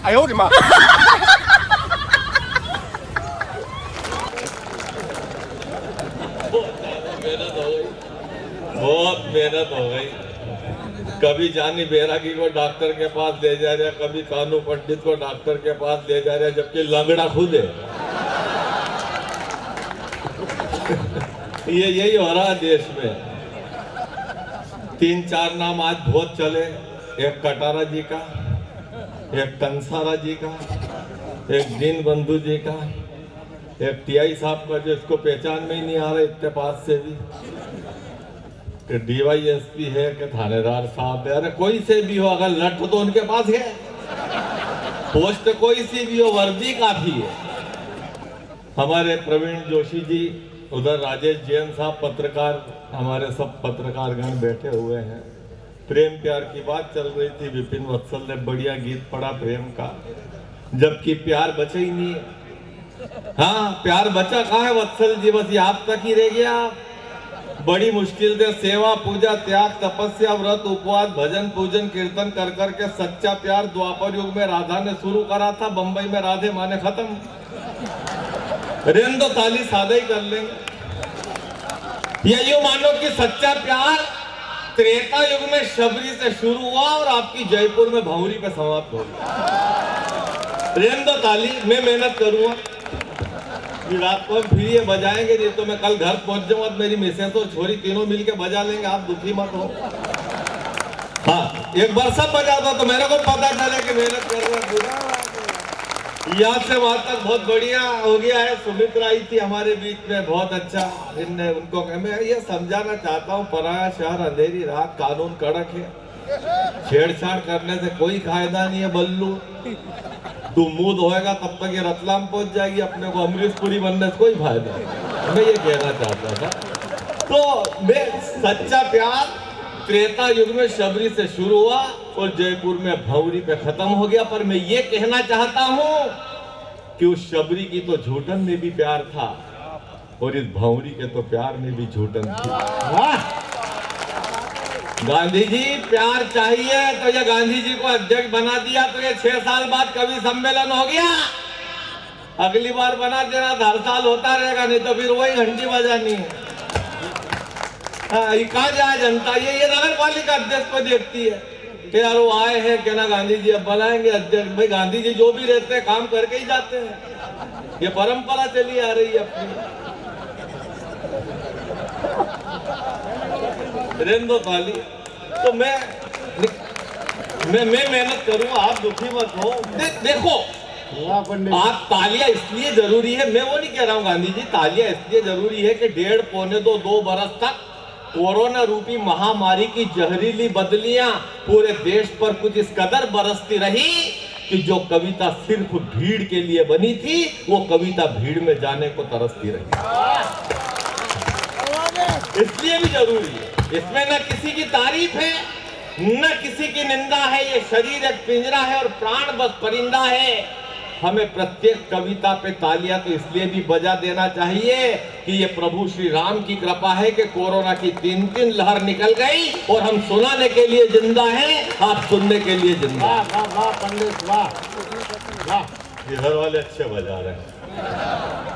哎呦我的妈！ बहुत मेहनत हो गई। कभी जानी बैरागी को डॉक्टर के पास ले जा रहे, कभी कानू पंडित को डॉक्टर के पास ले जा रहे, जबकि लंगड़ा खुद है। ये यही हो रहा है देश में। 3-4 नाम आज बहुत चले, एक कटारा जी का, एक कंसारा जी का, एक दीन बंधु जी का, एक टीआई साहब का, जो इसको पहचान में ही नहीं आ रहा इतने पास से भी, कि डीवाईएसपी है कि थानेदार साहब है। अरे कोई से भी हो, अगर लठ तो उनके पास है, पोस्ट कोई सी भी हो, वर्दी काफी है। हमारे प्रवीण जोशी जी, उधर राजेश जैन साहब पत्रकार, हमारे सब पत्रकारगण बैठे हुए हैं। प्रेम प्यार की बात चल रही थी, विपिन वत्सल ने बढ़िया गीत पढ़ा प्रेम का, जबकि प्यार बचा ही नहीं है। हाँ, प्यार बचा कहाँ है वत्सल जी? बस ये आप तक ही रह गया। बड़ी मुश्किल से सेवा पूजा त्याग तपस्या व्रत उपवास भजन पूजन कीर्तन कर कर के सच्चा प्यार द्वापर युग में राधा ने शुरू करा था, बंबई में राधे माने खत्म। रेन दो ताली सादा ही कर लेंगे। ये यूं मानो कि सच्चा प्यार त्रेता युग में शबरी से शुरू हुआ और आपकी जयपुर में भौरी पे समाप्त हो गया। रेन दो ताली, मैं मेहनत करूंगा, रात को हम फिर ये बजाएंगे, नहीं तो मैं कल घर पहुंच जाऊंगा, मेरी मिसेस और छोरी तीनों मिलके बजा लेंगे, आप दुखी मत हो। हाँ, एक बार सब बजा दो तो मेरे को पता चले कि मेहनत कर रहे हैं। यहाँ से वहां तक बहुत बढ़िया हो गया है। सुमित्रा आई थी हमारे बीच में, बहुत अच्छा। इनने उनको मैं ये समझाना चाहता हूँ, पराया शहर अंधेरी रात, कानून कड़क है, छेड़छाड़ करने से कोई फायदा नहीं है। बल्लू तू मूड होएगा तब तक ये रतलाम पहुंच जाएगी, अपने को अमरीशपुरी बनने से कोई फायदा नहीं। मैं ये कहना चाहता था। तो मैं सच्चा प्यार त्रेता युग में शबरी से शुरू हुआ और जयपुर में भौरी पे खत्म हो गया। पर मैं ये कहना चाहता हूँ कि उस शबरी की तो झूठन में भी प्यार था और इस भौरी के तो प्यार में भी झूठन थी। गांधी जी प्यार चाहिए तो ये गांधी जी को अध्यक्ष बना दिया तो ये 6 साल बाद कवि सम्मेलन हो गया। अगली बार बना देना, हर साल होता रहेगा, नहीं तो फिर वही घंटी बजानी है। कहा जाए जनता, ये नगर पालिका अध्यक्ष को देखती है कि यार वो आए हैं क्या ना, गांधी जी अब बनाएंगे अध्यक्ष। भाई गांधी जी जो भी रहते हैं काम करके ही जाते हैं, ये परंपरा चली आ रही है अपनी। रेंदो ताली। तो मैं मेहनत करूंगा, आप दुखी मत हो। देखो, आप तालियां इसलिए जरूरी है, मैं वो नहीं कह रहा हूं गांधी जी, तालियां इसलिए जरूरी है कि 1.5-2 बरस तक कोरोना रूपी महामारी की जहरीली बदलियां पूरे देश पर कुछ इस कदर बरसती रही कि जो कविता सिर्फ भीड़ के लिए बनी थी वो कविता भीड़ में जाने को तरसती रही। इसलिए भी जरूरी है। इसमें न किसी की तारीफ है न किसी की निंदा है। ये शरीर एक पिंजरा है और प्राण बस परिंदा है। हमें प्रत्येक कविता पे तालियां तो इसलिए भी बजा देना चाहिए कि ये प्रभु श्री राम की कृपा है कि कोरोना की 3 लहर निकल गई और हम सुनाने के लिए जिंदा हैं, आप सुनने के लिए जिंदा। वाह वाह वाह पंडित, वाह वाह। इधर वाले अच्छे बजा रहे हैं।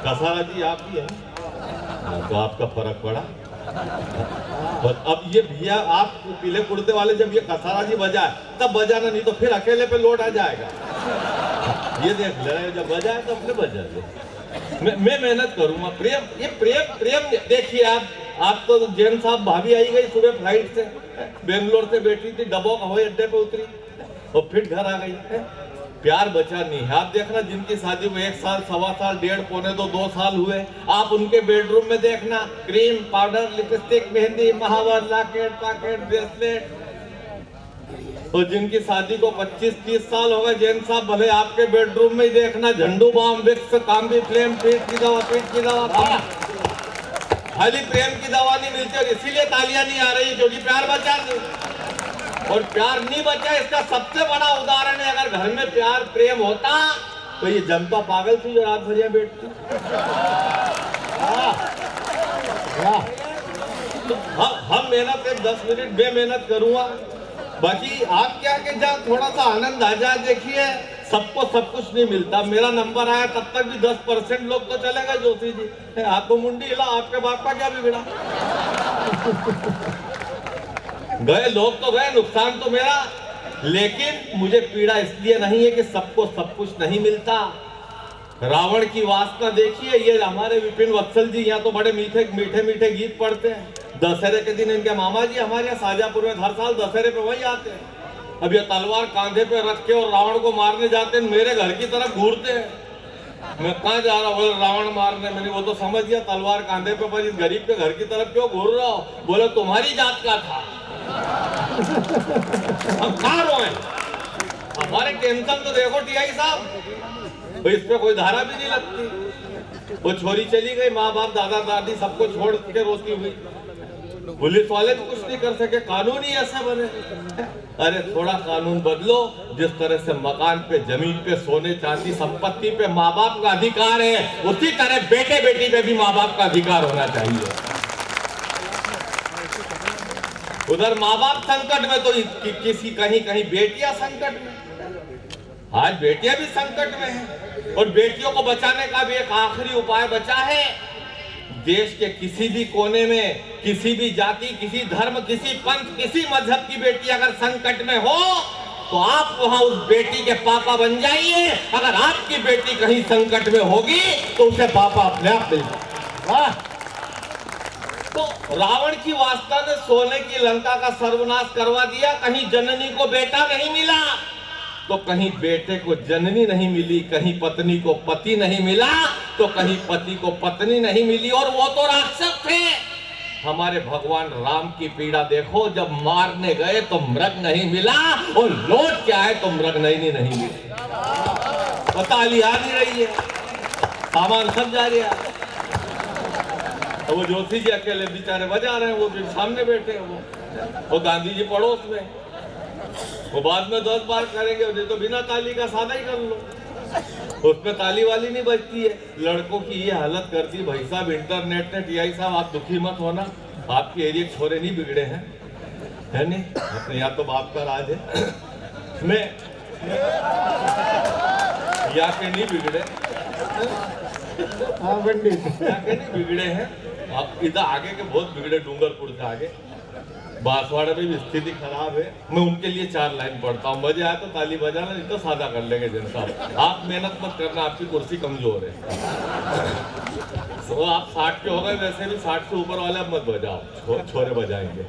कसारा जी आप भी हैं तो आपका फर्क पड़ा। और अब ये भैया आप पीले कुर्ते वाले जब ये कसारा जी बजाए तब बजाना, नहीं तो फिर अकेले पे लोट आ जाएगा। ये देख ले, जब बजाए तो अपने बजा ले। मैं मेहनत करूंगा। प्रेम, ये प्रेम देखिए आप तो जैन साहब भाभी आई गई सुबह फ्लाइट से, बेंगलोर से बैठी थी, डबोक हवाई अड्डे पे उतरी और फिर घर आ गई। प्यार बचा नहीं है। आप देखना जिनकी शादी को 1 साल, 1.25 साल, 1.5-2 साल हुए, आप उनके बेडरूम में देखना क्रीम पाउडर लिपस्टिक मेहंदी महावर लॉकेट पॉकेट ब्रेसलेट। तो जिनकी शादी को 25-30 साल हो गए जैन साहब, भले आपके बेडरूम में ही देखना झंडू बाम विक्स काम्बी फ्लेम पीठ की दवा खाली प्रेम की दवा नहीं मिलती और इसीलिए तालियां नहीं आ रही क्योंकि प्यार बचा नहीं। और प्यार नहीं बचा इसका सबसे बड़ा उदाहरण है, अगर घर में प्यार प्रेम होता तो ये जनता पागल थी जो रात भर बैठती। तो हम मेहनत 10 मिनट में मेहनत करूंगा, बाकी आप क्या के जहाँ थोड़ा सा आनंद आ जाए। देखिए सबको सब कुछ नहीं मिलता। मेरा नंबर आया तब तक भी 10% लोग तो चले गए जोशी जी। आपको मुंडी हिला, आपके बाप का क्या बिगड़ा? गए लोग तो गए, नुकसान तो मेरा। लेकिन मुझे पीड़ा इसलिए नहीं है कि सबको सब कुछ नहीं मिलता। रावण की वासना देखिए, ये हमारे विपिन वत्सल जी यहाँ तो बड़े मीठे मीठे मीठे गीत पढ़ते हैं। दशहरे के दिन इनके मामा जी हमारे यहाँ शाहजहाँपुर में हर साल दशहरे पे वही आते हैं। अब ये तलवार कांधे पे रख के और रावण को मारने जाते हैं, मेरे घर की तरफ घूरते हैं। मैं कहाँ जा रहा हूँ? बोले रावण मारने। मैंने वो तो समझ गया तलवार कांधे पे, पर इस गरीब के घर की तरफ क्यों घूर रहा हो? बोले तुम्हारी जात का था। हम कहाँ रोए? हमारे टेंशन तो देखो टीआई साहब, इस पे कोई धारा भी नहीं लगती। वो छोरी चली गई, माँ बाप दादा दादी सबको छोड़ के रोती हुई। पुलिस वाले तो कुछ नहीं कर सके, कानून ही ऐसा बने। अरे थोड़ा कानून बदलो। जिस तरह से मकान पे, जमीन पे, सोने चांदी संपत्ति पे माँ बाप का अधिकार है, उसी तरह बेटे बेटी पे भी माँ बाप का अधिकार होना चाहिए। उधर माँ बाप संकट में तो किसी कहीं कहीं बेटियां संकट में। आज बेटियां भी संकट में हैं और बेटियों को बचाने का भी एक आखिरी उपाय बचा है। देश के किसी भी कोने में, किसी भी जाति, किसी धर्म, किसी पंथ, किसी मजहब की बेटी अगर संकट में हो तो आप वहां उस बेटी के पापा बन जाइए। अगर आपकी बेटी कहीं संकट में होगी तो उसे पापा अपने आप मिल जाए। तो रावण की वासना ने सोने की लंका का सर्वनाश करवा दिया। कहीं जननी को बेटा नहीं मिला तो कहीं बेटे को जननी नहीं मिली, कहीं पत्नी को पति नहीं मिला तो कहीं पति को पत्नी नहीं मिली, और वो तो राक्षस थे। हमारे भगवान राम की पीड़ा देखो, जब मारने गए तो मृग नहीं मिला और लौट के आए तो मृग नहीं मिली। पता लिया नहीं रही है, सामान सब जा रहा है। तो वो जोशी जी अकेले बेचारे बजा रहे हैं, वो भी सामने बैठे हैं। वो गांधी जी पड़ोस में, वो बाद में 10 बार करेंगे, नहीं तो बिना ताली का सादा ही कर लो। उसमें ताली वाली नहीं बजती है। लड़कों की ये हालत कर दी भाई साहब इंटरनेट ने। टीआई साहब आप दुखी मत होना, आपके एरिया छोरे नहीं बिगड़े हैं, है नहीं? अपने यहाँ तो बाप का राज है। मैं यहाँ के नहीं बिगड़े, हाँ पंडित, यहाँ के नहीं बिगड़े हैं। आप इधर आगे के बहुत बिगड़े, डूंगरपुर से आगे बांसवाड़ा में भी स्थिति खराब है। मैं उनके लिए 4 लाइन पढ़ता हूँ, मजे आए तो ताली बजाना, नहीं तो सादा कर लेंगे जनता। आप मेहनत मत करना, आपकी कुर्सी कमजोर है। तो आप 60 के हो गए, वैसे भी 60 से ऊपर वाले अब मत बजाओ, छोरे बजाएंगे।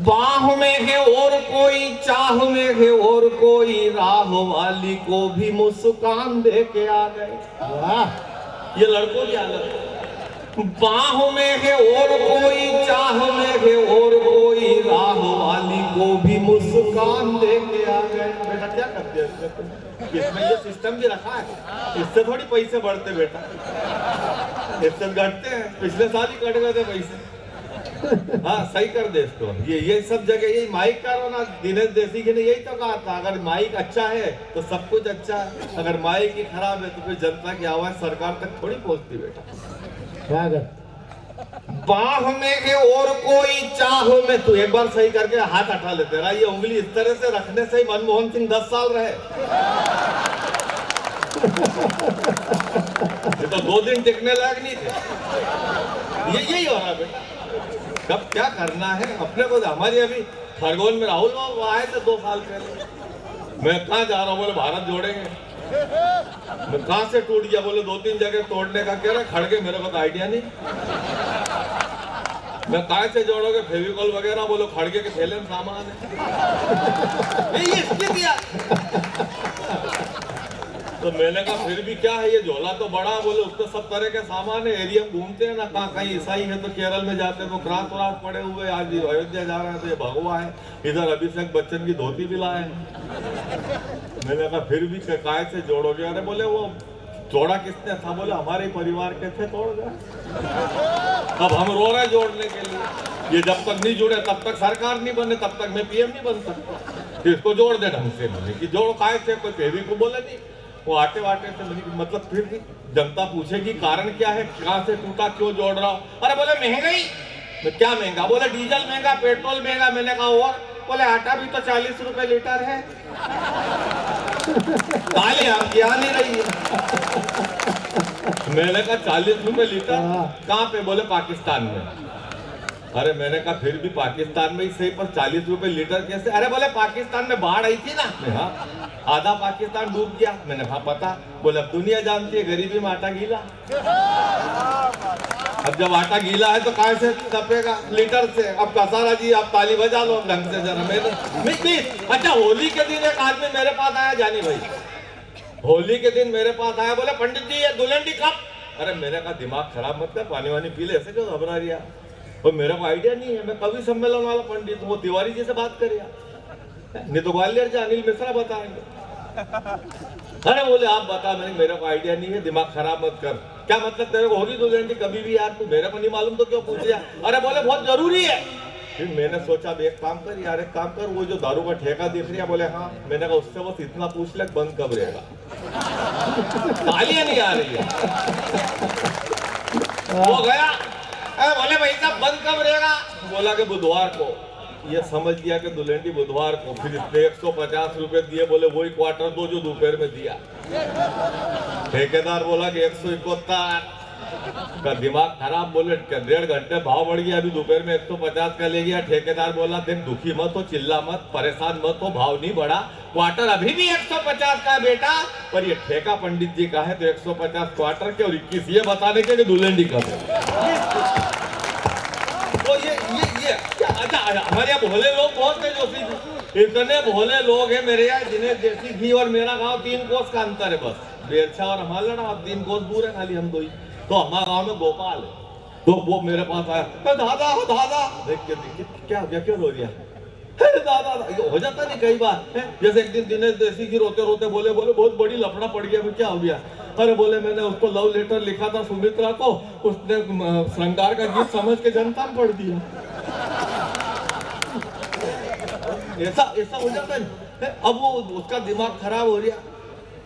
बाह में है और कोई, चाह में है और कोई, राह वाली को भी मुस्कान दे के आ गए। वाह, ये लड़कों की हालत है। बाह में है और कोई, चाह में है और कोई, राह वाली को भी मुस्कान दे के आ गए। बेटा क्या करते हैं इसमें? ये सिस्टम भी रखा है, इससे थोड़ी पैसे बढ़ते बेटा, इससे घटते हैं। पिछले साल ही कट गए थे पैसे। हाँ सही कर दे इसको। ये सब जगह यही माइक का रोना, दिनेश देसी जी ने यही तो कहा था, अगर माइक अच्छा है तो सब कुछ अच्छा है, अगर माइक ही खराब है तो फिर जनता की आवाज सरकार तक थोड़ी पहुंचती बेटा। बाह में है और कोई, चाह में, तू एक बार सही करके हाथ हटा लेते रहा। ये उंगली इस तरह से रखने से ही मनमोहन सिंह 10 साल रहे। ये तो 2 दिन टिकने लायक नहीं थे। ये यही हो रहा बेटा। कब क्या करना है अपने को? हमारी अभी खरगोन में राहुल बाबू आए थे 2 साल पहले। मैं कहाँ जा रहा हूँ? बोले भारत जोड़ेंगे। मैं कहाँ से टूट गया? बोले 2-3 जगह तोड़ने का कह रहे, खड़गे, मेरे को तो आइडिया नहीं। मैं कहाँ से जोड़ोगे? फेविकॉल वगैरह, बोलो खड़गे के थैले में सामान है। ये स्थिति। तो मैंने कहा फिर भी क्या है, ये झोला तो बड़ा। बोले उसको सब तरह के सामान है, एरिया में घूमते हैं ना, कहाँ कहीं ईसाई है तो केरल में जाते हैं तो क्रास व्रास पड़े हुए, आज अयोध्या जा रहे हैं तो ये भगवा है, इधर अभिषेक बच्चन की धोती भी लाए। मैंने कहा फिर भी काय से जोड़ोगे? अरे बोले वो जोड़ा किसने था? बोले हमारे परिवार के थे, तोड़ गए। अब हम रो रहे जोड़ने के लिए। ये जब तक नहीं जुड़े तब तक सरकार नहीं बने, तब तक मैं पीएम नहीं बन सकता। इसको जोड़ दे ढंग से। मैंने कि जोड़ काय से? कोई फेवी को बोले नहीं, वो आटे वाटे से। मतलब फिर भी जनता पूछेगी कारण क्या है, कहाँ से टूटा, क्यों जोड़ रहा हूँ? अरे बोले महंगाई। क्या महंगा? बोले डीजल महंगा, पेट्रोल महंगा। मैंने कहा और बोले आटा भी तो 40 रुपए लीटर है। ताली आपकी आ नहीं रही है। मैंने कहा 40 रुपए लीटर कहाँ पे? बोले पाकिस्तान में। अरे मैंने कहा फिर भी पाकिस्तान में ही सही, पर 40 रुपए लीटर कैसे? अरे बोले पाकिस्तान में बाढ़ आई थी ना। हाँ, आधा पाकिस्तान डूब गया। मैंने कहा पता। बोले अब दुनिया जानती है गरीबी में आटा गीला। अब जब आटा गीला है तो कहाँ से तपेगा? लीटर से। अब कसारा जी आप ताली बजा लो ढंग से जरा। मेरे अच्छा, होली के दिन एक आदमी मेरे पास आया, जानी भाई, होली के दिन मेरे पास आया, बोले पंडित जी ये दुल्हन कब? अरे मैंने कहा दिमाग खराब मत कर, पानी वानी पी ले, ऐसे क्यों घबरा रही है? और मेरे को आइडिया नहीं है, मैं कवि सम्मेलन वाला पंडित हूँ, वो तिवारी जी से बात करिए, नहीं तो ग्वालियर से अनिल मिश्रा बताएंगे। अरे बोले आप बता। मैंने मेरे को आइडिया नहीं है, दिमाग खराब मत कर। क्या मतलब तेरे को होगी दुल्हन कभी भी यार? तू मेरे को नहीं मालूम तो क्यों पूछ लिया? अरे बोले बहुत जरूरी है। फिर मैंने सोचा एक काम कर यार, एक काम कर, वो जो दारू का ठेका दिख रही है? बोले हाँ। मैंने कहा उससे बस इतना पूछ ले बंद कब रहेगा? तालियां नहीं आ रही है। वो गया, बोले भाई साहब बंद कब रहेगा? बोला कि बुधवार को। ये समझ गया कि दुल्हन बुधवार को। फिर इसने 150 रुपए दिए, बोले वही क्वार्टर दो जो दोपहर में दिया। ठेकेदार बोला कि 171 का। दिमाग खराब। बोले 1.5 घंटे भाव बढ़ गया, अभी दोपहर में 150 का ले गया। ठेकेदार बोला देख दुखी मत हो, चिल्ला मत, परेशान मत हो, भाव नहीं बढ़ा, क्वार्टर अभी भी 150 का है बेटा, पर ये ठेका पंडित जी का है तो 150 क्वार्टर के और 21 ये बताने के दुल्हन का है। तो ये अच्छा, हमारे यहाँ भोले लोग बहुत है, जो इतने भोले लोग हैं मेरे यहाँ, जिन्हें देसी घी और मेरा गांव 3 कोस का अंतर है बस। बेरछा और हमारा लड़ा 3 कोस दूर है, खाली हम दो ही। तो हमारे गांव में गोपाल है, तो वो मेरे पास आया, दादा दादा। देख के क्या हो गया, क्यों रो दिया? दादा हो जाता नहीं कई बार है? जैसे एक दिन दिनेश देसी घी रोते रोते बोले बहुत बड़ी लफड़ा पड़ गया। क्या हो गया? अरे बोले मैंने उसको लव लेटर लिखा था सुमित्रा को, उसने श्रृंगार का गीत समझ के जनता में पढ़ दिया। ऐसा हो जाता है। अब वो उसका दिमाग खराब हो गया।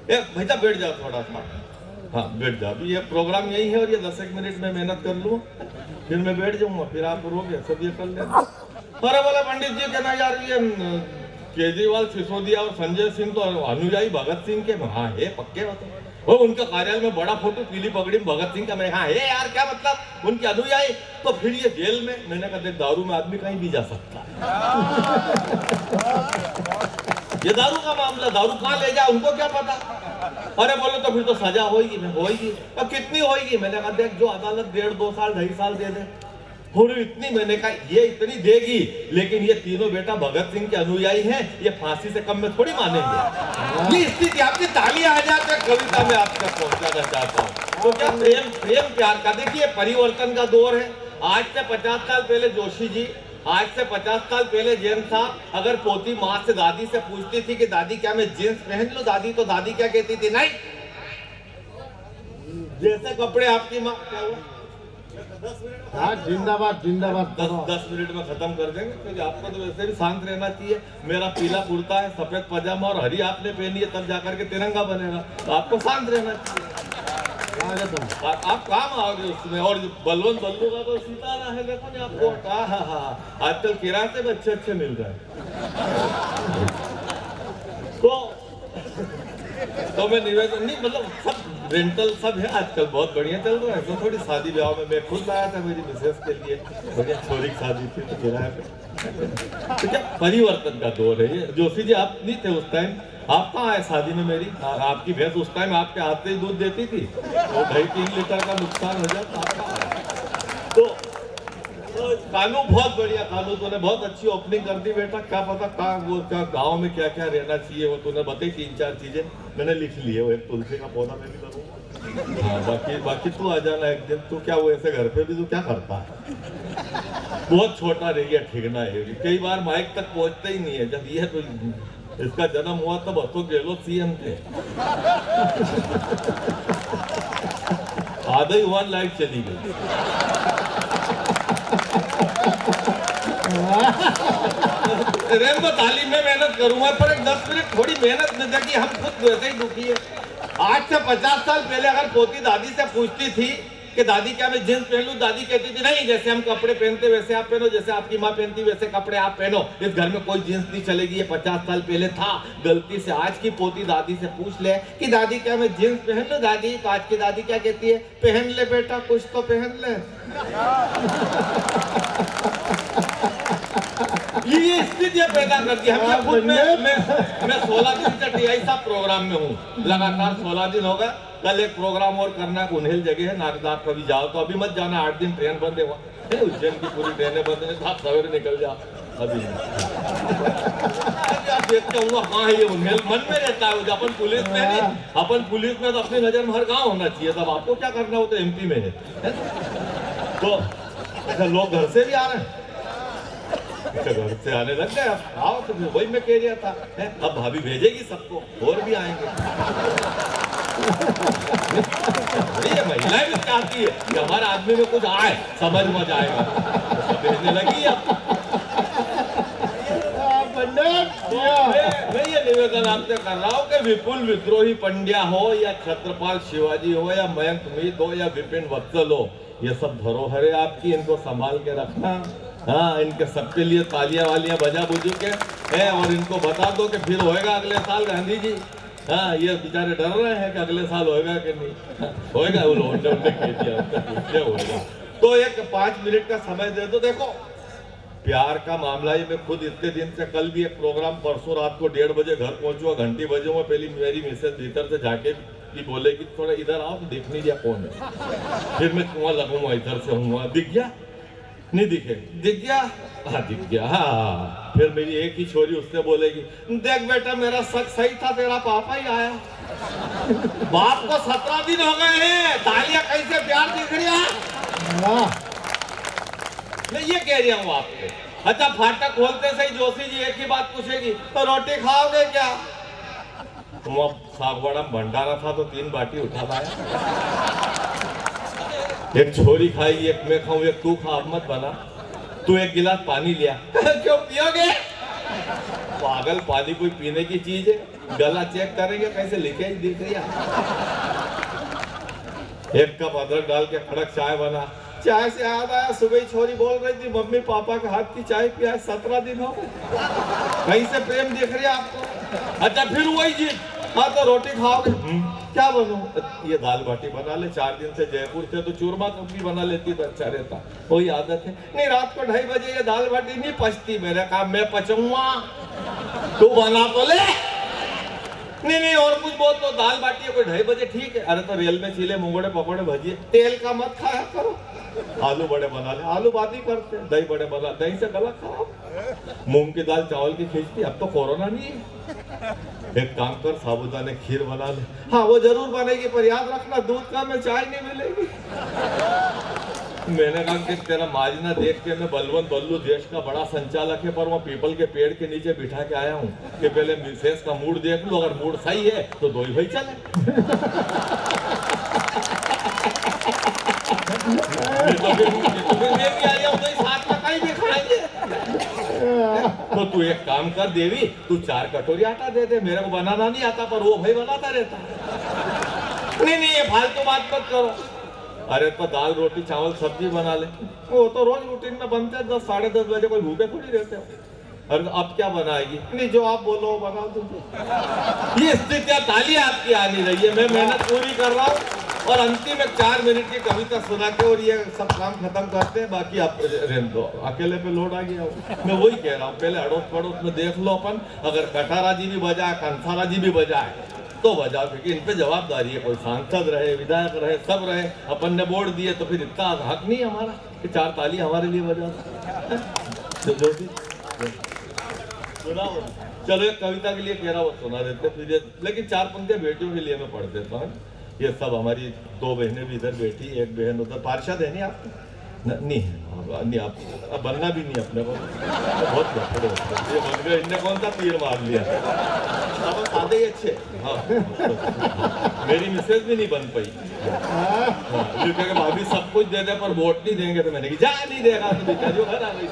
भैया बैठ जाओ थोड़ा सा। हाँ बैठ जाओ, अभी ये प्रोग्राम यही है और ये 10 मिनट में मेहनत कर लूँ, फिर मैं बैठ जाऊंगा, फिर आप रोगे सब ये कर लेना। अरे बोला पंडित जी कहना यार ये केजरीवाल, सिसोदिया और संजय सिंह तो अनुयायी भगत सिंह के। हाँ है पक्के होते, वो उनका कार्यालय में बड़ा फोटो पीली पगड़ी में भगत सिंह का। मैं हाँ है यार, क्या मतलब उनके अनुयायी? तो फिर ये जेल में। मैंने कहा दारू में आदमी कहीं भी जा सकता है। ये दारू का मामला, दारू कहाँ ले जाए उनको क्या पता? अरे बोलो तो फिर तो सजा होगी। मैं होगी तो कितनी होगी? मैंने कहा देख जो अदालत 1.5-2 साल 2.5 साल दे दे, और इतनी। मैंने कहा ये इतनी देगी, लेकिन ये तीनों बेटा भगत सिंह के अनुयायी हैं, ये फांसी से कम में थोड़ी मानेंगे। ये स्थिति आपकी तालियां आ जाते हैं। कविता में आपका पहुंचाना चाहता हूँ तो क्या प्रेम प्यार का देखिए परिवर्तन का दौर है। आज से 50 साल पहले जोशी जी, आज से 50 साल पहले जैन साहब, अगर पोती माँ से दादी से पूछती थी कि दादी क्या मैं जींस पहन लूं दादी, तो दादी क्या कहती थी? नहीं, जैसे कपड़े आपकी माँ। क्या हुआ? जिंदाबाद जिंदाबाद। 10 मिनट में खत्म कर देंगे, क्योंकि आपको तो वैसे भी शांत रहना चाहिए। मेरा पीला कुर्ता है, सफेद पजामा और हरी आपने पहनी है, तब जाकर के तिरंगा बनेगा। तो आपको शांत रहना चाहिए। आप काम आओगे उसमें। और बलवंत बल्लू का तो सितारा है, देखो नहीं आपको। आजकल किराए से भी अच्छे मिल रहे हैं। तो मैं निवेदन नहीं, मतलब सब रेंटल सब है आजकल, बहुत बढ़िया चल रहा है। तो थोड़ी शादी ब्याह में मैं खुद लाया था मेरी मिसेस के लिए, बढ़िया छोरी की शादी थी तो किराए पे। तो क्या परिवर्तन का दौर है ये। जोशी जी आप नहीं थे उस टाइम, आप कहाँ आए शादी में मेरी? आपकी भैंस उस टाइम आपके हाथ से ही दूध देती थी, तो 2.5-3 लीटर का नुकसान हो जाता। तो कानू बहुत बढ़िया, कानू तूने बहुत अच्छी ओपनिंग कर दी बेटा। क्या पता क्या गांव में क्या क्या रहना चाहिए, वो तूने बताई 3-4 चीजें मैंने लिख ली है। वो एक तुलसी का पौधा मैं भी करूँगा। हाँ बाकी तू आ जाना एक दिन। तू क्या वो ऐसे घर पे भी तू क्या करता है? बहुत छोटा रह गया, ठिकना है। कई बार माइक तक पहुंचते ही नहीं है। जब ये तो इसका जन्म हुआ तब अशोक गहलोत सीएम थे, आधा ही हुआ लाइट चली गई। तो तालीम में मेहनत करूंगा, पर एक 10 मिनट थोड़ी मेहनत न देखी, हम खुद वैसे ही दुखी है। आज से 50 साल पहले अगर पोती दादी से पूछती थी कि दादी क्या मैं जींस पहन लूं? दादी कहती थी नहीं, जैसे हम कपड़े पहनते वैसे आप पहनो, जैसे आपकी माँ पहनती वैसे कपड़े आप पहनो। इस घर में कोई जींस नहीं चलेगी, ये 50 साल पहले था। गलती से आज की पोती दादी से पूछ ले कि दादी क्या मैं जींस पहन लूं दादी, तो आज की दादी क्या कहती है? पहन ले बेटा, कुछ तो पहन ले। ये स्थितियां पैदा करती है। हम खुद मैं 16 दिन से टीआई साहब प्रोग्राम में हूँ, लगातार 16 दिन हो गए। कल एक प्रोग्राम और करना है, उन्हेल जगह है नागदार, कभी जाओ तो अभी मत जाना, 8 दिन ट्रेन बंद है वहाँ, उज्जैन की पूरी ट्रेनें बंद है, आप सवेरे निकल जाओ अभी। देखते हूँ कहाँ है ये उन्हेल, मन में रहता है। अपन पुलिस में नहीं, अपन पुलिस में तो अपनी नजर में हर गाँव होना चाहिए, तब आपको क्या करना हो तो एमपी में है। तो ऐसा लोग घर से भी आ रहे हैं, घर से आने लग गए। अब आओ तो वही मैं कह रहा था, अब भाभी भेजेगी सबको, और भी आएंगे। ये महिलाएं भी चाहती है कि हमारे आदमी में कुछ आए, समझ में जाएगा, तो सब भेजने लगी। अब मैं ये निवेदन आपसे कर रहा हूँ कि विपुल विद्रोही पंड्या हो या छत्रपाल शिवाजी हो या मयंक मीत हो या विपिन वत्सल हो, ये सब धरोहर है आपकी, इनको संभाल के रखना। हाँ, इनके सबके लिए तालियां वालियां बजा बुझू के है, और इनको बता दो कि फिर होएगा अगले साल गांधी जी। हाँ, ये बेचारे डर रहे हैं कि अगले साल होएगा कि नहीं। हाँ, होएगा, वो लोटे कह दिया होएगा। तो एक 5 मिनट का समय दे दो। देखो प्यार का मामला है, मैं खुद इतने दिन से, कल भी एक प्रोग्राम, परसों रात को 1:30 बजे घर पहुंचूंगा, घंटी बजूंगा, पहली मेरी मिसेज भीतर से जाके भी बोलेगी थोड़ा इधर आओ, तो देख नहीं दिया कौन है। फिर मैं कुआं लगूंगा, इधर से हूँ, दिख गया नहीं दिखे, दिख गया, हाँ दिख गया, हाँ। फिर मेरी एक ही छोरी उससे बोलेगी देख बेटा मेरा शक सही था, तेरा पापा ही आया। बाप को 17 दिन हो गए हैं, तालियां कैसे प्यार दिख रही है। मैं ये कह रहा हूँ आपको। अच्छा, फाटक खोलते सही जोशी जी एक ही बात पूछेगी, तो रोटी खाओगे क्या? तुम अब सागवाड़ा भंडारा था तो 3 बाटी उठा लाया। एक छोरी खाएगी, एक मैं खाऊं, एक तू खा, अब मत बना। तू एक गिलास पानी लिया क्यों पियोगे? पागल, पानी कोई पीने की चीज है? गला चेक करेंगे कैसे लिखे दिख रही है। एक कप अदरक डाल के कड़क चाय बना। चाय से याद आया, सुबह छोरी बोल रही थी मम्मी पापा के हाथ की चाय पिया 17 दिन हो गए। कहीं से प्रेम दिख रही है आपको? अच्छा, फिर वही जी, हाँ तो रोटी खाओगे? क्या बनूं? ये दाल बाटी बना ले, 4 दिन से जयपुर थे तो चूरमा कभी बना लेती तो अच्छा रहता, वही आदत है। नहीं, रात को 2:30 बजे ये दाल बाटी नहीं पचती, मेरे काम मैं पचूंगा, तू बना तो ले। नहीं, और कुछ बोल तो दाल बाटी कोई 2:30 बजे ठीक है। अरे तो रेल में चीले मुंगड़े पकौड़े भजिए, तेल का मत खाया करो। आलू बड़े बना ले, आलू बाती करते, दही बड़े बना, दही से गला खराब। मूंग की दाल चावल की खिचड़ी, अब तो कोरोना नहीं है। एक काम कर, साबुदाने खीर बना ले। हाँ, वो जरूर बनेगी, पर याद रखना दूध का में चाय नहीं मिलेगी। मैंने कहा कि तेरा माजना देख के मैं बलवंत बल्लू देश का बड़ा संचालक है, पर वो पीपल के पेड़ के नीचे बिठा के आया हूँ कि पहले मिसेस का मूड देख लो, अगर मूड सही है तो 2 ही भाई चले। तो फिर मैं भी आया हूँ, तो इस हाथ में कहीं भी खाएंगे। तो तू एक काम कर देवी, तू 4 कटोरी आटा दे दे, मेरे को बनाना नहीं आता, पर वो भाई बनाता रहता है। नहीं, ये फालतू बात मत करो। अरे तो दाल रोटी चावल सब्जी बना ले, वो तो रोज रूटीन में बनते हैं। 10 साढ़े 10 बजे कोई भूखे थोड़ी रहते हो। अरे अब क्या बनाएगी? नहीं, जो आप बोलो वो बना दूंगी। ये स्थितियां तालियां आपकी आ नहीं रही है, मैं मेहनत पूरी कर रहा हूँ, और अंतिम एक 4 मिनट की कविता सुना के और ये सब काम खत्म करते हैं। बाकी आप रहने दो, अकेले पे लोड आ गया। मैं वही कह रहा हूँ, पहले अड़ोस पड़ोस में देख लो अपन, अगर कटारा जी भी बजाए, कंसारा जी भी बजाए तो बजाओ, क्योंकि इन पे जवाबदारी है। कोई सांसद रहे, विधायक रहे, सब रहे, अपन ने वोट दिए तो फिर इतना हक नहीं हमारा कि 4 ताली हमारे लिए बजा दो। जो भी सुनाओ, चलो एक कविता के लिए कह रहा वो सुना देते फिर, लेकिन 4 पंक्तियां बेटियों के लिए मैं पढ़ देता हूँ। ये सब हमारी 2 बहनें भी इधर बैठी, एक बहन उधर। पार्षद है नहीं आप? नहीं है, नहीं आप बनना भी नहीं अपने को, बहुत बड़े ये बन गए। इनने कौन सा तीर मार लिया? अब सादे ही अच्छे। हाँ, मेरी मिसेज भी नहीं बन पाई। हाँ, क्योंकि भाभी सब कुछ दे दे पर वोट नहीं देंगे, तो मैंने कहा जा नहीं देगा तो बेचारी घर आ गई।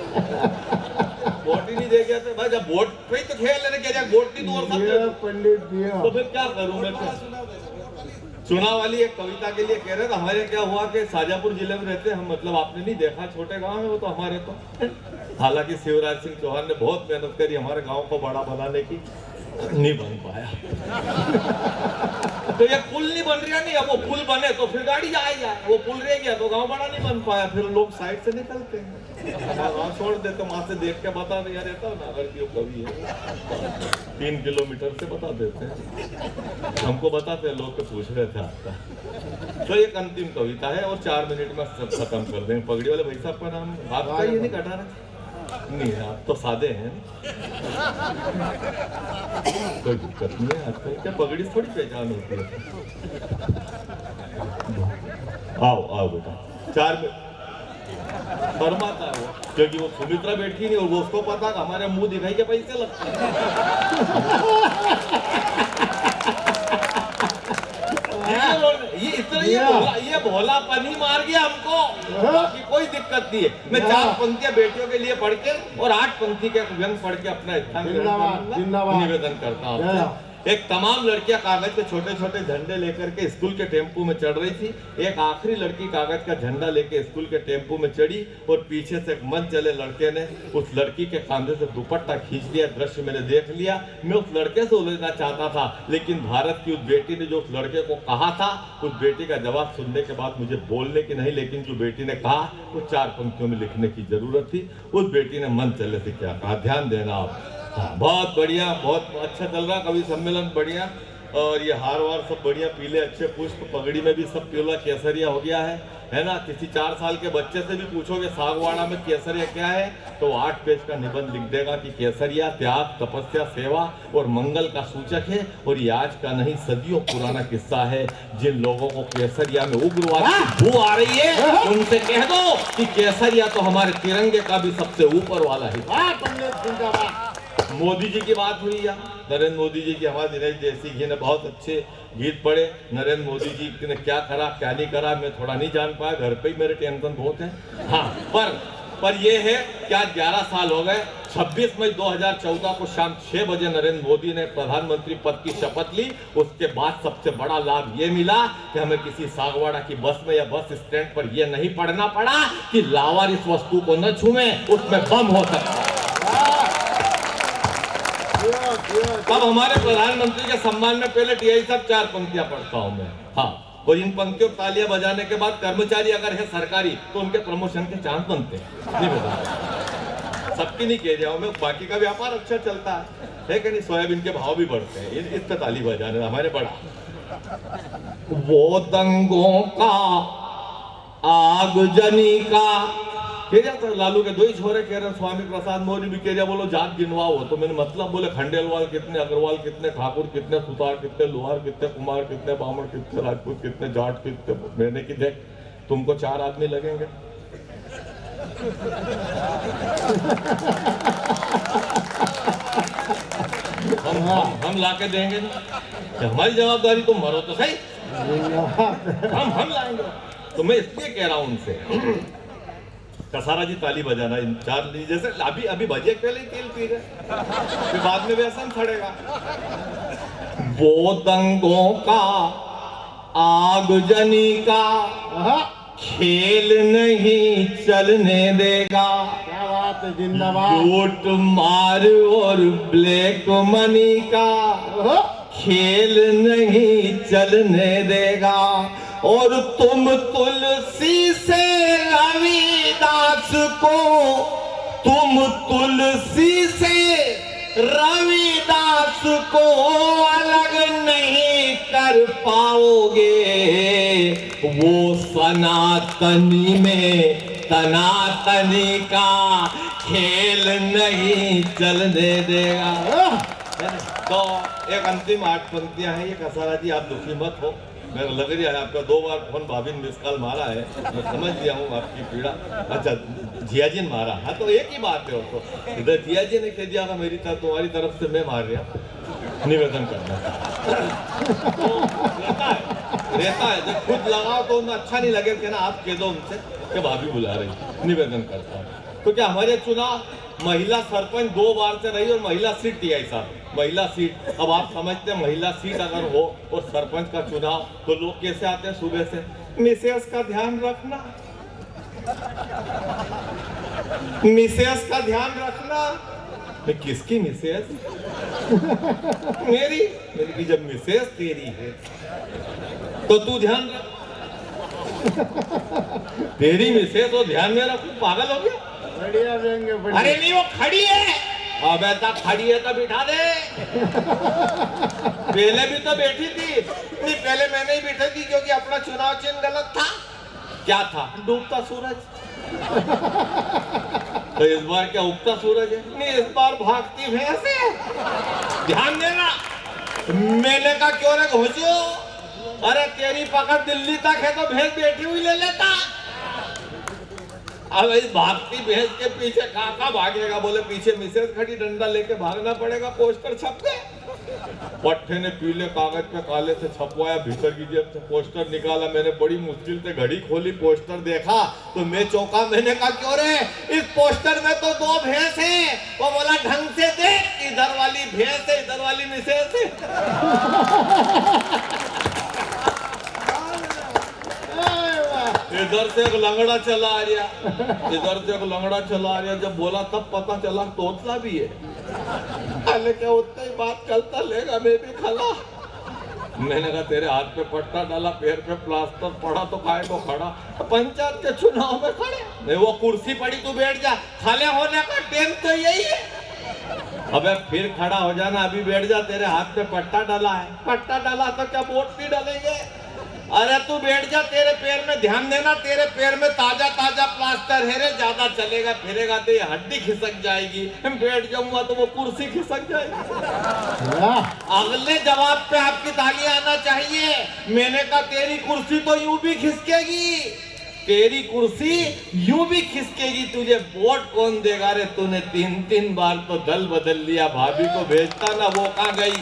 वोट ही नहीं देगा तो भाई जब वोट पे तो खेल लेने के, वोट नहीं तो और सब पंडित दिया, तो फिर क्या करूं मैं? चुनाव वाली एक कविता के लिए कह रहे थे, हमारे क्या हुआ कि शाजापुर जिले में रहते हम, मतलब आपने नहीं देखा, छोटे गांव है वो तो हमारे तो। हालांकि शिवराज सिंह चौहान ने बहुत मेहनत करी हमारे गांव को बड़ा बनाने की, नहीं बन पाया। तो ये पुल नहीं बन रहा, नहीं अब वो पुल बने तो फिर गाड़ी जाएगा, वो पुल रह गया तो गांव बड़ा नहीं बन पाया, फिर लोग साइड से निकलते हैं, गाँव छोड़ देते, वहां से देख के बता दे यार रहता ना अगर क्यों कवि है, 3 किलोमीटर से बता देते हैं, हमको बताते हैं, लोग तो पूछ रहे थे आपका। तो एक अंतिम कविता है और 4 मिनट में सब खत्म कर देंगे। पगड़ी वाले भाई साहब का नाम आपका ये नहीं कटा रहा नहीं, आप तो सादे हैं, कोई दिक्कत नहीं है। आजकल क्या पगड़ी थोड़ी पहचान होती है। आओ आओ बेटा, 4 मिनट फरमाता है वो, क्योंकि वो सुमित्रा बैठी नहीं और वो उसको पता कि हमारे मुंह दिखाई के पैसे लगते हैं। ये इतना ये भोलापन ही मार गया हमको, बाकी कोई दिक्कत नहीं है। मैं 4 पंक्तियां बेटियों के लिए पढ़ के और 8 पंक्ति के व्यंग पढ़ के अपना स्थान निवेदन करता हूँ। एक तमाम लड़कियां कागज के छोटे छोटे झंडे लेकर के स्कूल के टेम्पो में चढ़ रही थी। एक आखिरी लड़की कागज का झंडा लेके स्कूल के टेम्पो में चढ़ी और पीछे से एक मन चले लड़के ने उस लड़की के कंधे से दुपट्टा खींच लिया। दृश्य मैंने देख लिया। मैं उस लड़के से उलझना चाहता था, लेकिन भारत की उस बेटी ने जो उस लड़के को कहा था, उस बेटी का जवाब सुनने के बाद मुझे बोलने की नहीं, लेकिन जो बेटी ने कहा वो 4 पंक्तियों में लिखने की जरूरत थी। उस बेटी ने मन चले से क्या कहा, ध्यान देना आप। बहुत बढ़िया, बहुत अच्छा चल रहा कवि सम्मेलन, बढ़िया। और ये हार वार सब बढ़िया, पीले अच्छे पुष्प, पगड़ी में भी सब पीला केसरिया हो गया है ना। किसी 4 साल के बच्चे से भी पूछोगे सागवाड़ा में केसरिया क्या है, तो 8 पेज का निबंध लिख देगा कि केसरिया त्याग, तपस्या, सेवा और मंगल का सूचक है। और ये आज का नहीं, सदियों पुराना किस्सा है। जिन लोगों को केसरिया में उग्रवाद की बू आ रही है, उनसे कह दो कि केसरिया तो हमारे तिरंगे का भी सबसे ऊपर वाला है। मोदी जी की बात हुई या नरेंद्र मोदी जी की, हमारे दिनेश देसी जी ने बहुत अच्छे गीत पढ़े। नरेंद्र मोदी जी ने क्या करा क्या नहीं करा मैं थोड़ा नहीं जान पाया, घर पे ही मेरे टेंशन बहुत है। हाँ, पर ये है क्या 11 साल हो गए। 26 मई 2014 को शाम 6 बजे नरेंद्र मोदी ने प्रधानमंत्री पद की शपथ ली। उसके बाद सबसे बड़ा लाभ ये मिला कि हमें किसी सागवाड़ा की बस में या बस स्टैंड पर यह नहीं पढ़ना पड़ा कि लावारिस वस्तु को न छुएं, उसमें बम हो सकता है। तब हमारे प्रधानमंत्री के सम्मान में पहले टीआई साहब 4 पंक्तियां पढ़ता हूं मैं। हाँ, और इन पंक्तियों को तालियां बजाने के बाद कर्मचारी अगर है सरकारी तो उनके प्रमोशन के चांस बनते हैं। नहीं बता सबकी नहीं कह जाऊं मैं, बाकी का व्यापार अच्छा चलता है कि नहीं, सोयाबीन के भाव भी बढ़ते हैं, इस पे ताली बजाने हमारे बड़ा। वो दंगों का आगजनी का कह जाता लालू के 2 ही छोरे कह रहे, स्वामी प्रसाद मौर्य भी कह रहा, बोलो जात गिनवाओ। तो मैंने मतलब बोले खंडेलवाल कितने, अग्रवाल कितने, ठाकुर कितने, सुतार कितने, लोहार कितने, कुमार कितने, बामण कितने, राजपूत कितने, जाट कितने। मैंने की देख तुमको 4 आदमी लगेंगे। हम लाके देंगे नहीं, हमारी जवाबदारी, तुम मरो तो सही, हम लाएंगे। तो मैं इसलिए कह रहा हूं उनसे, कसारा जी ताली बजाना, इन 4 जैसे अभी बजे पहले ही तेल पी रहे, फिर बाद में व्यसन खड़ेगा। वो दंगों का आगजनी का खेल नहीं चलने देगा। क्या बात है, जिंदाबाद। लूट मार और ब्लैक मनी का खेल नहीं चलने देगा। और तुम तुलसी से रविदास को, तुम तुलसी से रविदास को अलग नहीं कर पाओगे। वो सनातनी में तनातनी का खेल नहीं चलने देगा। तो एक अंतिम 8 पंक्तियां हैं। ये कसारा जी आप दुखी मत हो, मेरा लग रहा है आपका 2 बार फोन भाभी ने मिस कॉल मारा है, मैं समझ गया हूँ आपकी पीड़ा। अच्छा, जिया जी ने मारा, हाँ तो एक ही बात है। तो इधर जिया जी ने कह दिया था मेरी तरफ, तुम्हारी तरफ से मैं मार रहा निवेदन करना। तो रहता है जब खुद लगाओ तो उन्हें अच्छा नहीं लगे कि ना, आप कह दो उनसे कि भाभी बुला रही, निवेदन करता हूँ। तो क्या हमारे चुनाव महिला सरपंच 2 बार से रही और महिला सीट टीआई साहब, महिला सीट। अब आप समझते हैं महिला सीट अगर हो और सरपंच का चुनाव तो लोग कैसे आते हैं सुबह से, मिसेस का ध्यान रखना, मिसेस का ध्यान रखना। मैं किसकी मिसेस? मेरी। मेरी की जब मिसेस तेरी है तो तू ध्यान रख। तेरी मिसेस तो ध्यान में रखू, पागल हो गया? बढ़िया देंगे, बढ़िया। अरे नहीं वो खड़ी है। अब ऐसा खड़ी है तो बिठा दे। पहले भी तो बैठी थी। नहीं पहले मैंने ही बैठी थी क्योंकि अपना चुनाव चिन्ह गलत था। क्या था? डूबता सूरज। तो इस बार क्या उगता सूरज है? नहीं इस बार भागती भैंस है। ध्यान देना। मैंने कहा क्यों रे घोषियो, अरे तेरी पकड़ दिल्ली तक है तो भैंस बैठी हुई ले लेता। अब इस भागती भैंस के पीछे काका भागेगा? बोले पीछे मिसेस खड़ी, डंडा लेके भागना पड़ेगा। पोस्टर छप गए। पट्टे ने पीले कागज पे काले से छपवाया, भीतर की जेब से पोस्टर निकाला। मैंने बड़ी मुश्किल से घड़ी खोली, पोस्टर देखा तो मैं चौंका। मैंने कहा क्यों रे, इस पोस्टर में तो 2 भैंस हैं। वो बोला ढंग से देख, इधर वाली भैंस है, इधर वाली मिसेस है। इधर से एक लंगड़ा चला आ गया, इधर से एक लंगड़ा चला आ गया। जब बोला तब पता चला तोतला भी है। अरे क्या उतना ही बात चलता लेगा, मैं भी खड़ा। मैंने कहा तेरे हाथ पे पट्टा डाला, पैर पे प्लास्टर पड़ा तो काहे को खड़ा? पंचायत के चुनाव में खड़े। नहीं वो कुर्सी पड़ी, तू बैठ जा। खड़े होने का टेम तो यही है। अबे फिर खड़ा हो जाना, अभी बैठ जा। तेरे हाथ पे पट्टा डाला है, पट्टा डाला तो क्या वोट नहीं डालेंगे? अरे तू बैठ जा। तेरे पैर में ध्यान देना, तेरे पैर में ताजा ताजा प्लास्टर है रे। ज्यादा चलेगा फिरेगा तो ये हड्डी खिसक जाएगी। बैठ जाऊंगा तो वो कुर्सी खिसक जाएगी। अगले जवाब पे आपकी ताली आना चाहिए। मैंने कहा तेरी कुर्सी तो यूं भी खिसकेगी, तेरी कुर्सी यूं भी खिसकेगी। तुझे वोट कौन देगा रे? तूने 3 बार तो दल बदल लिया। भाभी को भेजता ना, वो कहाँ गई?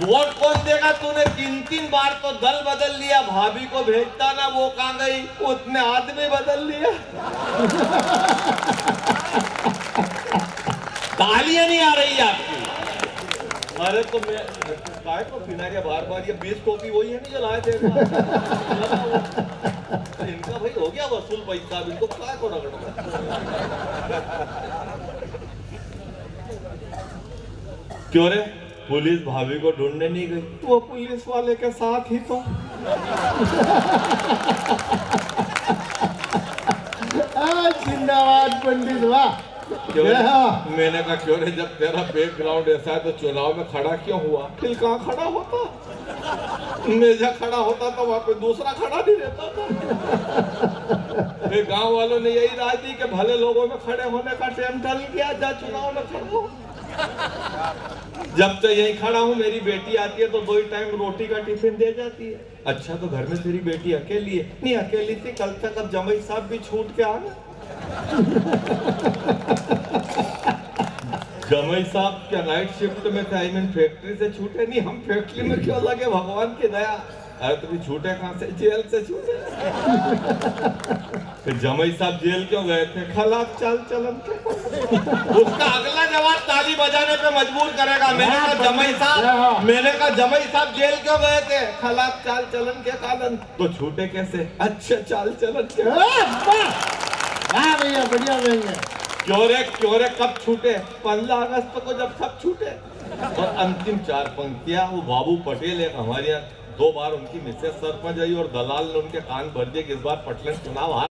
वोट कौन देगा? तूने 3 बार तो दल बदल लिया। भाभी को भेजता ना, वो कहाँ गई? उसने आदमी बदल लिया। तालियां नहीं आ रही आपकी। अरे तो मैं काय को पिना के बार ये 20 टोपी वही है नहीं जो लाए थे। इनका भाई हो गया वसूल पैसा, इनको काय को रगड़। क्यों रे? पुलिस भाभी को ढूंढने नहीं गई? वो पुलिस वाले के साथ ही तो। जिंदाबाद पंडित, वाह। क्यों? मैंने कहा क्यों रे, जब तेरा बैकग्राउंड ऐसा है तो चुनाव में खड़ा क्यों हुआ? फिर कहाँ खड़ा होता? मैं जहाँ खड़ा होता तो वहां पे दूसरा खड़ा नहीं रहता था। फिर गांव वालों ने यही राय दी कि भले लोगों में खड़े होने का टाइम टल गया, जा चुनाव में खड़ा हो। जब तो यही खड़ा हूँ, मेरी बेटी आती है तो 2 टाइम रोटी का टिफिन दे जाती है। अच्छा तो घर में तेरी बेटी अकेली है? नहीं अकेली थी, कल तक अब जमाई साहब भी छूट के आ गए। जमाई साहब क्या नाइट शिफ्ट में थे? आई मीन फैक्ट्री से छूटे? नहीं, हम फैक्ट्री में क्यों लगे, भगवान की दया। अरे तुम्हें छूटे कहाँ से? जेल से छूटे। फिर जमाई साहब जेल क्यों गए थे? खराब चाल चलन के। उसका अगला जवाब ताली बजाने पे मजबूर करेगा। मैंने कहा जमाई साहब जेल क्यों गए थे? खराब चाल चलन के कारण। तो छूटे कैसे? अच्छे चाल चलन के। हाँ भैया, बढ़िया देंगे। क्यों रे कब छूटे? 15 अगस्त को जब सब छूटे। और अंतिम 4 पंक्तियां, वो बाबू पटेल एक हमारे यहाँ 2 बार उनकी मिसेस सरपंच आई और दलाल ने उनके कान भर दिए कि इस बार पटलन चुनाव हार